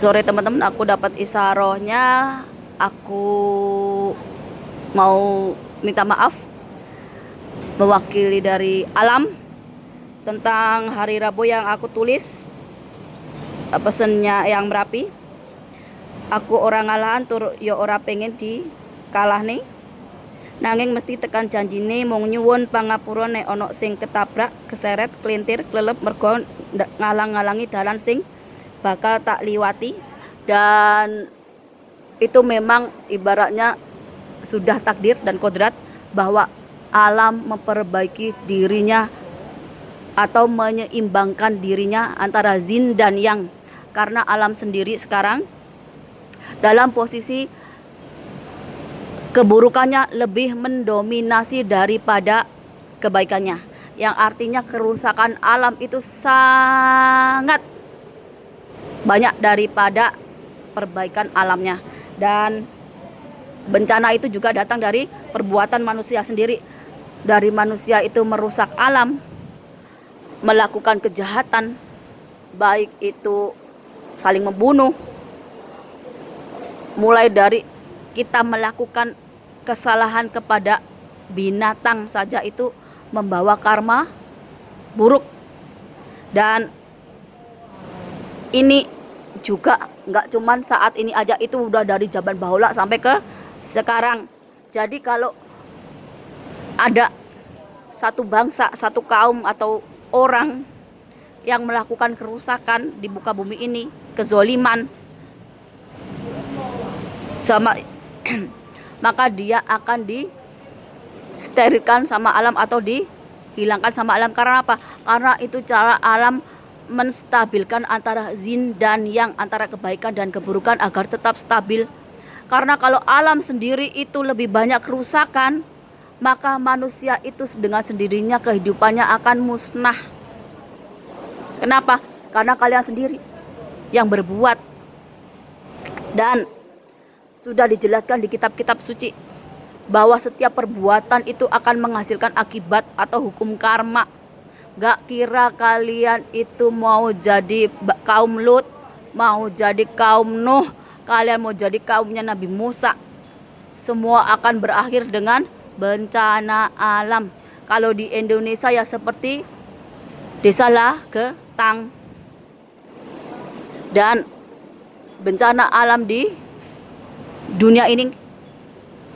Sore teman-teman, aku dapat isarohnya. Aku mau minta maaf mewakili dari alam tentang hari Rabu yang aku tulis pesennya yang Merapi. Aku orang ngalahan tur yo ora pengen di kalah nih. Nanging mesti tekan janjine mung nyuwun pangapura nek ana sing ketabrak, keseret, kelintir, klelep mergo ngalang-ngalangi dalan sing bakal tak liwati. Dan itu memang ibaratnya sudah takdir dan kodrat bahwa alam memperbaiki dirinya atau menyeimbangkan dirinya antara zin dan yang, karena alam sendiri sekarang dalam posisi keburukannya lebih mendominasi daripada kebaikannya, yang artinya kerusakan alam itu sangat banyak daripada perbaikan alamnya. Dan bencana itu juga datang dari perbuatan manusia sendiri. Dari manusia itu merusak alam, melakukan kejahatan, baik itu saling membunuh, mulai dari kita melakukan kesalahan kepada binatang saja itu membawa karma buruk. Dan ini juga nggak cuman saat ini aja, itu udah dari zaman bahula sampai ke sekarang. Jadi kalau ada satu bangsa, satu kaum atau orang yang melakukan kerusakan di muka bumi ini, kezoliman sama maka dia akan disterilkan sama alam atau dihilangkan sama alam. Karena apa? Karena itu cara alam menstabilkan antara zin dan yang, antara kebaikan dan keburukan agar tetap stabil. Karena kalau alam sendiri itu lebih banyak kerusakan, maka manusia itu dengan sendirinya kehidupannya akan musnah. Kenapa? Karena kalian sendiri yang berbuat. Dan sudah dijelaskan di kitab-kitab suci bahwa setiap perbuatan itu akan menghasilkan akibat atau hukum karma. Gak kira kalian itu mau jadi kaum Lut, mau jadi kaum Nuh, kalian mau jadi kaumnya Nabi Musa, semua akan berakhir dengan bencana alam. Kalau di Indonesia ya seperti Desa Ketang. Dan bencana alam di dunia ini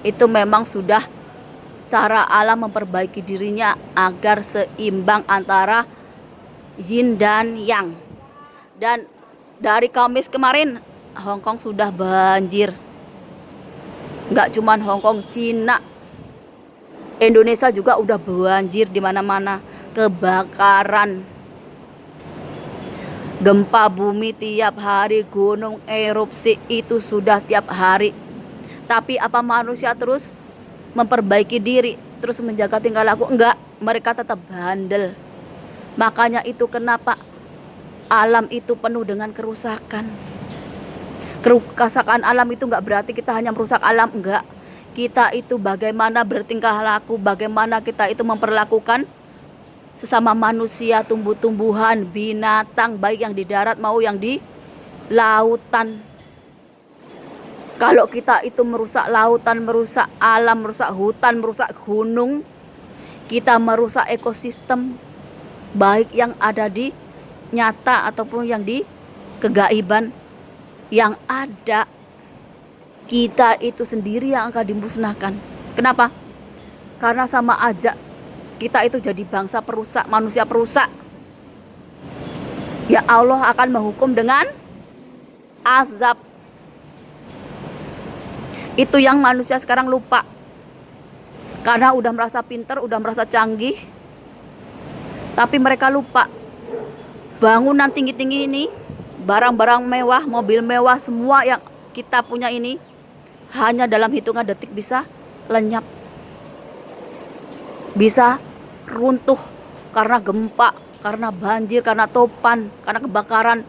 itu memang sudah cara alam memperbaiki dirinya agar seimbang antara yin dan yang. Dan dari Kamis kemarin Hong Kong sudah banjir. Nggak cuman Hong Kong, Cina, Indonesia juga udah banjir di mana-mana, kebakaran, gempa bumi tiap hari, gunung erupsi itu sudah tiap hari. Tapi apa manusia terus memperbaiki diri, terus menjaga tingkah laku? Enggak, mereka tetap bandel. Makanya itu kenapa alam itu penuh dengan kerusakan. Kerusakan alam itu enggak berarti kita hanya merusak alam, enggak. Kita itu bagaimana bertingkah laku, bagaimana kita itu memperlakukan sesama manusia, tumbuh-tumbuhan, binatang, baik yang di darat mau yang di lautan. Kalau kita itu merusak lautan, merusak alam, merusak hutan, merusak gunung, kita merusak ekosistem, baik yang ada di nyata ataupun yang di kegaiban. Yang ada, kita itu sendiri yang akan dimusnahkan. Kenapa? Karena sama aja kita itu jadi bangsa perusak, manusia perusak. Ya Allah akan menghukum dengan azab. Itu yang manusia sekarang lupa. Karena udah merasa pinter, udah merasa canggih. Tapi mereka lupa. Bangunan tinggi-tinggi ini, barang-barang mewah, mobil mewah, semua yang kita punya ini hanya dalam hitungan detik bisa lenyap. Bisa runtuh karena gempa, karena banjir, karena topan, karena kebakaran.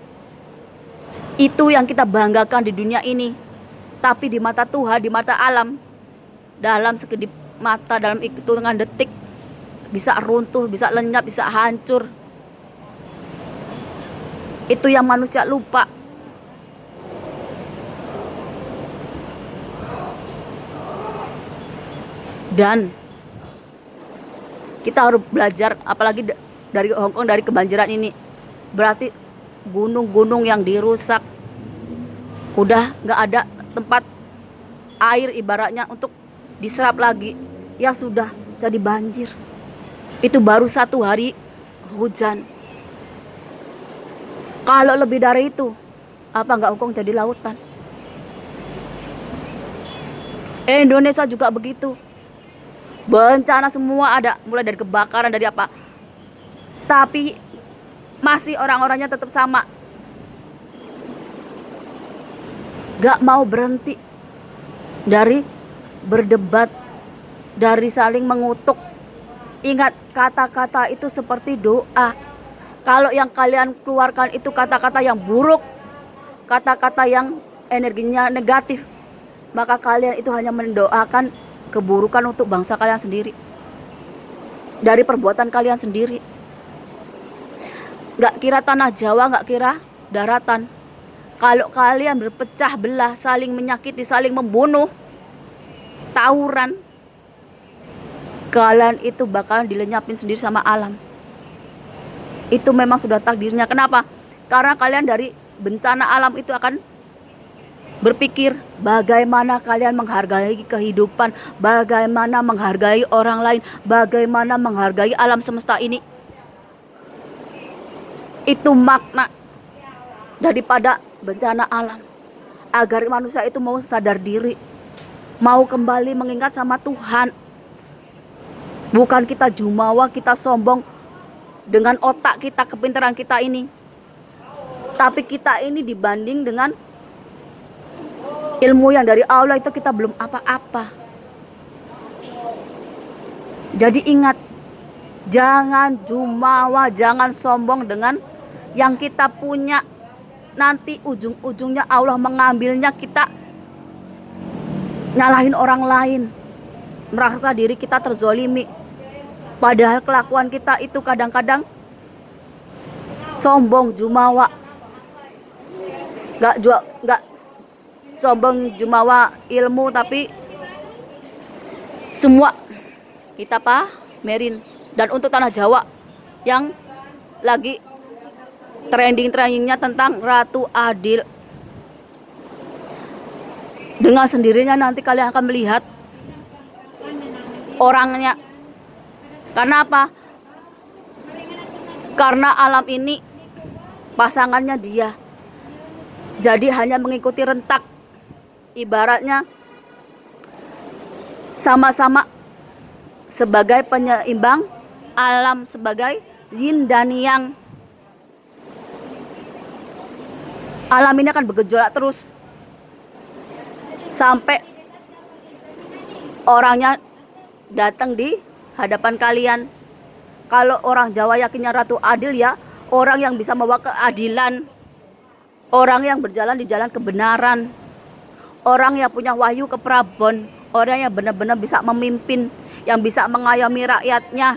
Itu yang kita banggakan di dunia ini. Tapi di mata Tuhan, di mata alam, dalam sekedip mata, dalam hitungan detik bisa runtuh, bisa lenyap, bisa hancur. Itu yang manusia lupa. Dan kita harus belajar, apalagi dari Hongkong, dari kebanjiran ini. Berarti gunung-gunung yang dirusak, udah nggak ada tempat air ibaratnya untuk diserap lagi, ya sudah jadi banjir. Itu baru 1 hari hujan. Kalau lebih dari itu, apa nggak Hongkong jadi lautan? Indonesia juga begitu. Bencana semua ada, mulai dari kebakaran, dari apa. Tapi masih orang-orangnya tetap sama. Gak mau berhenti dari berdebat, dari saling mengutuk. Ingat, kata-kata itu seperti doa. Kalau yang kalian keluarkan itu kata-kata yang buruk, kata-kata yang energinya negatif, maka kalian itu hanya mendoakan keburukan untuk bangsa kalian sendiri, dari perbuatan kalian sendiri. Gak kira tanah Jawa, gak kira daratan. Kalau kalian berpecah belah, saling menyakiti, saling membunuh, tawuran, kalian itu bakalan dilenyapin sendiri sama alam. Itu memang sudah takdirnya. Kenapa? Karena kalian dari bencana alam itu akan berpikir bagaimana kalian menghargai kehidupan, bagaimana menghargai orang lain, bagaimana menghargai alam semesta ini. Itu makna daripada bencana alam, agar manusia itu mau sadar diri, mau kembali mengingat sama Tuhan. Bukan kita jumawa, kita sombong dengan otak kita, kepintaran kita ini, tapi kita ini dibanding dengan ilmu yang dari Allah itu kita belum apa-apa. Jadi ingat, jangan jumawa, jangan sombong dengan yang kita punya. Nanti ujung-ujungnya Allah mengambilnya, kita nyalahin orang lain, merasa diri kita terzolimi. Padahal kelakuan kita itu kadang-kadang sombong, jumawa. Gak sombong, jumawa ilmu, tapi semua kita pamerin. Dan untuk tanah Jawa yang lagi trending-trendingnya tentang Ratu Adil, dengan sendirinya nanti kalian akan melihat orangnya. Karena apa? Karena alam ini pasangannya dia, jadi hanya mengikuti rentak. Ibaratnya sama-sama sebagai penyeimbang alam, sebagai yin dan yang. Alam ini akan bergejolak terus sampai orangnya datang di hadapan kalian. Kalau orang Jawa yakinnya Ratu Adil, ya orang yang bisa membawa keadilan, orang yang berjalan di jalan kebenaran, orang yang punya wahyu keprabon, orang yang benar-benar bisa memimpin, yang bisa mengayomi rakyatnya,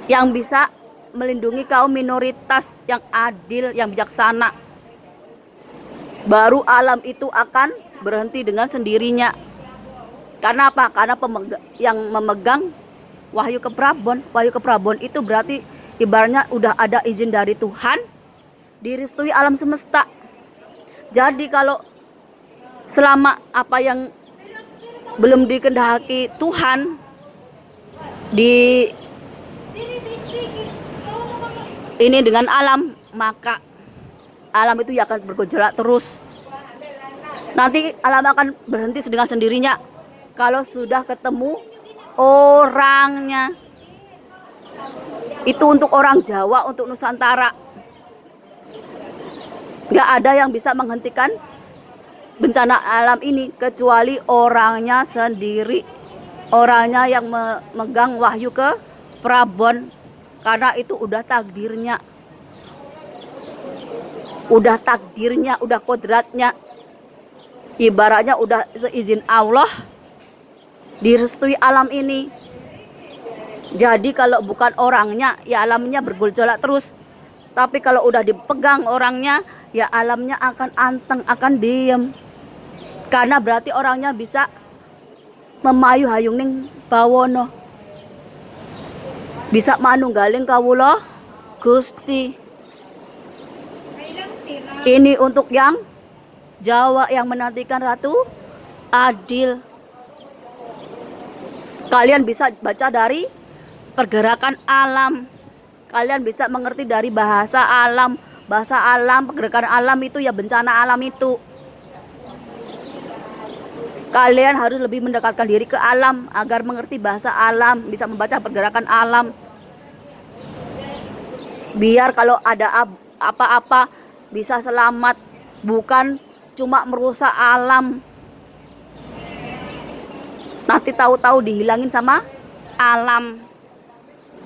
yang bisa melindungi kaum minoritas, yang adil, yang bijaksana. Baru alam itu akan berhenti dengan sendirinya. Karena apa? Karena yang memegang wahyu keprabon. Wahyu keprabon itu berarti ibaratnya udah ada izin dari Tuhan, direstui alam semesta. Jadi kalau selama apa yang belum dikehendaki Tuhan di ini dengan alam, maka alam itu ya akan bergejolak terus. Nanti alam akan berhenti dengan sendirinya kalau sudah ketemu orangnya. Itu untuk orang Jawa, untuk Nusantara. Gak ada yang bisa menghentikan bencana alam ini kecuali orangnya sendiri, orangnya yang memegang wahyu ke prabon. Karena itu udah takdirnya, udah kodratnya. Ibaratnya udah seizin Allah, direstui alam ini. Jadi kalau bukan orangnya, ya alamnya bergejolak terus. Tapi kalau udah dipegang orangnya, ya alamnya akan anteng, akan diem. Karena berarti orangnya bisa memayu hayung ning bawana. Bisa manunggaling kawula Gusti. Ini untuk yang Jawa yang menantikan Ratu Adil. Kalian bisa baca dari pergerakan alam. Kalian bisa mengerti dari bahasa alam. Bahasa alam, pergerakan alam itu ya bencana alam itu. Kalian harus lebih mendekatkan diri ke alam agar mengerti bahasa alam, bisa membaca pergerakan alam. Biar kalau ada apa-apa bisa selamat, bukan cuma merusak alam. Nanti tahu-tahu dihilangin sama alam.